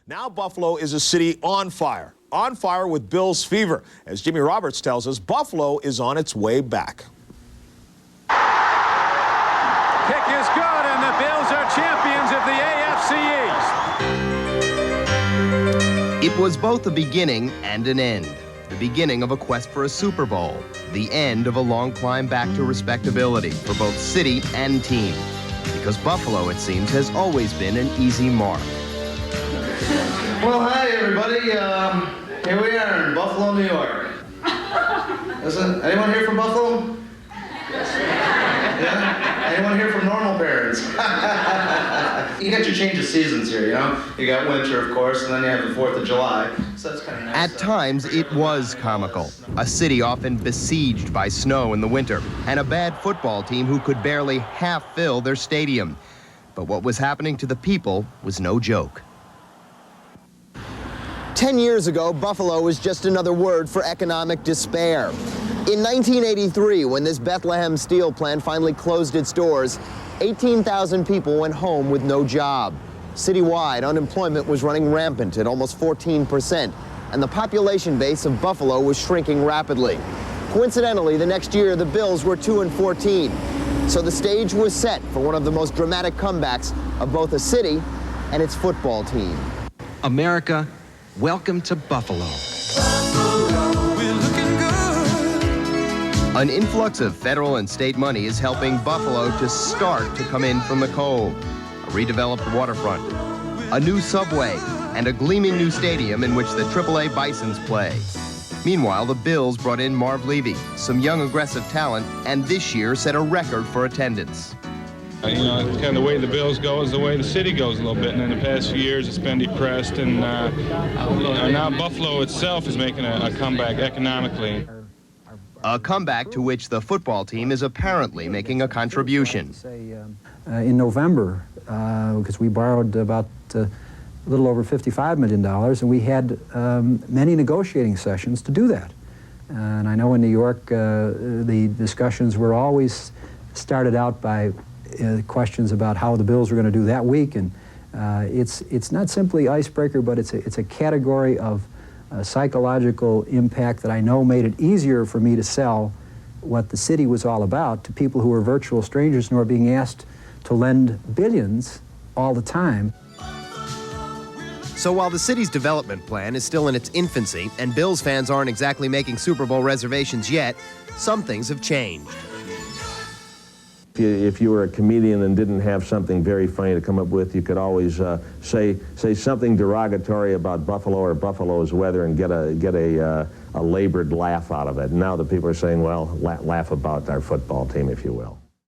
Now Buffalo is a city on fire with Bills fever. As Jimmy Roberts tells us, Buffalo is on its way back. Kick is good, and the Bills are champions of the AFC East. It was both a beginning and an end. The beginning of a quest for a Super Bowl. The end of a long climb back to respectability for both city and team. Because Buffalo, it seems, has always been an easy mark. Well, hi, everybody. Here we are in Buffalo, New York. Anyone here from Buffalo? Yeah? Anyone here from normal parents? You got your change of seasons here, you know? You got winter, of course, and then you have the 4th of July. So that's kind of nice. At times, it was comical. A city often besieged by snow in the winter, and a bad football team who could barely half fill their stadium. But what was happening to the people was no joke. 10 years ago, Buffalo was just another word for economic despair. In 1983, when this Bethlehem steel plant finally closed its doors, 18,000 people went home with no job. Citywide, unemployment was running rampant at almost 14%, and the population base of Buffalo was shrinking rapidly. Coincidentally, the next year, the Bills were 2-14. So the stage was set for one of the most dramatic comebacks of both a city and its football team. America, welcome to Buffalo. An influx of federal and state money is helping Buffalo to start to come in from the cold. A redeveloped waterfront, a new subway, and a gleaming new stadium in which the AAA Bisons play. Meanwhile, the Bills brought in Marv Levy, some young aggressive talent, and this year set a record for attendance. You know, kind of the way the Bills go is the way the city goes a little bit, and in the past few years it's been depressed, and now Buffalo itself is making a comeback economically. A comeback to which the football team is apparently making a contribution. In November, because we borrowed about a little over $55 million, and we had many negotiating sessions to do that. And I know in New York, the discussions were always started out by questions about how the Bills were going to do that week, and it's not simply icebreaker, but it's a category of psychological impact that I know made it easier for me to sell what the city was all about to people who were virtual strangers and who are being asked to lend billions all the time. So while the city's development plan is still in its infancy and Bills fans aren't exactly making Super Bowl reservations yet, some things have changed. If you were a comedian and didn't have something very funny to come up with, you could always say something derogatory about Buffalo or Buffalo's weather and get a labored laugh out of it. And now the people are saying, well, laugh about our football team, if you will.